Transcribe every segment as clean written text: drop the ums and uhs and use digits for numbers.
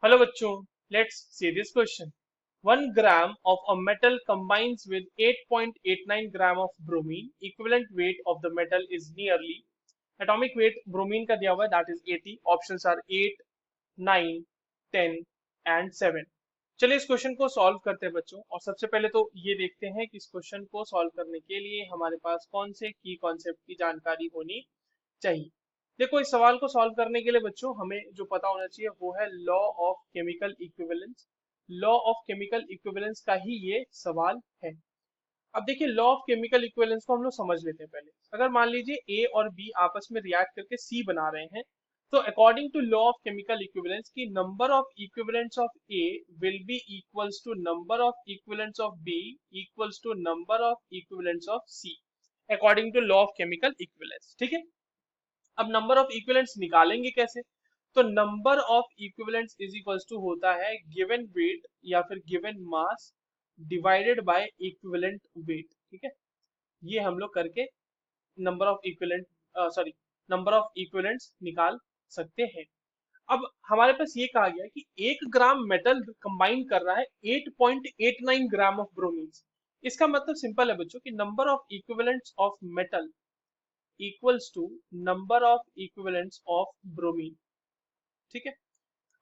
Hello बच्चों, let's see this question. 1 gram of a metal combines with 8.89 gram of bromine. Equivalent weight of the metal is nearly. Atomic weight bromine का दिया हुआ है, that is 80. Options are 8, 9, 10 and 7. चलिए इस question को solve करते हैं बच्चों. और सबसे पहले तो ये देखते हैं कि इस क्वेश्चन को सॉल्व करने के लिए हमारे पास कौन से की कॉन्सेप्ट की जानकारी होनी चाहिए. देखो, इस सवाल को सॉल्व करने के लिए बच्चों हमें जो पता होना चाहिए वो है law of chemical equivalence. Law of chemical equivalence का ही ये सवाल है. अब देखिए, लॉ ऑफ केमिकल इक्विवेलेंस को हम लोग समझ लेते हैं पहले. अगर मान लीजिए ए और बी आपस में रिएक्ट करके सी बना रहे हैं, तो according to law of chemical equivalence की number of equivalents of A will be equals to number of equivalents of B equals to number of equivalents of C, according to law of chemical equivalence. ठीक है. अब number of equivalents निकालेंगे कैसे? तो number of equivalents is equals to होता है given weight या फिर given mass divided by equivalent weight. ठीक है, ये हम लोग करके number of equivalent number of equivalents निकाल सकते हैं. अब हमारे पास ये कहा गया है कि 1 ग्राम मेटल कंबाइन कर रहा है 8.89 ग्राम ऑफ ब्रोमीन. इसका मतलब सिंपल है बच्चों कि number of equivalents of metal equals to number of equivalents of bromine. ठीक है.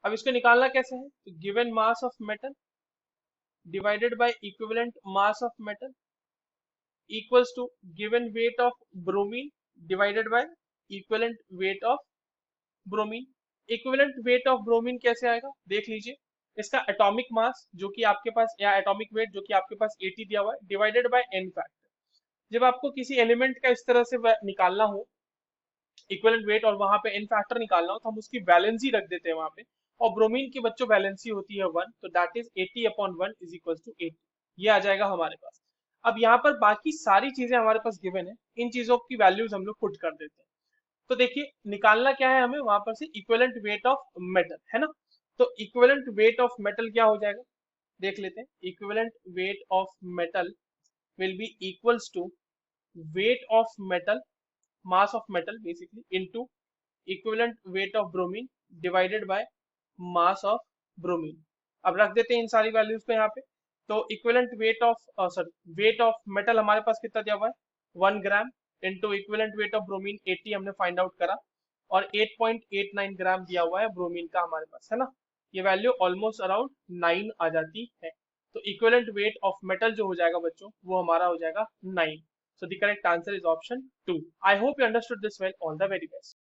अब इसको निकालना कैसे है? तो given mass of metal divided by equivalent mass of metal equals to given weight of bromine divided by equivalent weight of bromine. Equivalent weight of bromine कैसे आएगा देख लीजिए. इसका एटॉमिक मास जो कि आपके पास, या एटॉमिक वेट जो कि आपके पास 80 दिया हुआ है, डिवाइडेड बाय एन फैक्टर. जब आपको किसी एलिमेंट का इस तरह से निकालना हो इक्विवेलेंट वेट और वहां पे एन फैक्टर निकालना हो, तो हम उसकी वैलेंसी रख देते हैं वहां पे. और ब्रोमीन की बच्चों वैलेंसी होती है 1, तो that is 80/1 is equal to 80. ये आ जाएगा हमारे पास. अब यहाँ पर बाकी सारी चीजें हमारे पास गिवन है, इन चीजों की वैल्यूज हम लोग पुट कर देते हैं. तो देखिए, निकालना क्या है हमें वहां पर से? इक्विवेलेंट वेट ऑफ मेटल है ना. तो इक्विवेलेंट वेट ऑफ मेटल क्या हो जाएगा देख लेते हैं. Equivalent weight of metal will be equals to weight of metal, mass of metal basically, into equivalent weight of bromine divided by mass of bromine. अब रख देते हैं इन सारी वैल्यूज को यहाँ पे. तो equivalent weight of weight of metal हमारे पास कितना दिया हुआ है? 1 gram into equivalent weight of bromine 80 हमने फाइंड आउट करा, और 8.89 ग्राम दिया हुआ है ब्रोमीन का हमारे पास, है ना. ये वैल्यू ऑलमोस्ट अराउंड 9 आ जाती है. तो इक्विवेलेंट वेट ऑफ मेटल जो हो जाएगा बच्चों, वो हमारा हो जाएगा 9. So the correct answer is option 2. I hope you understood this well. All the very best.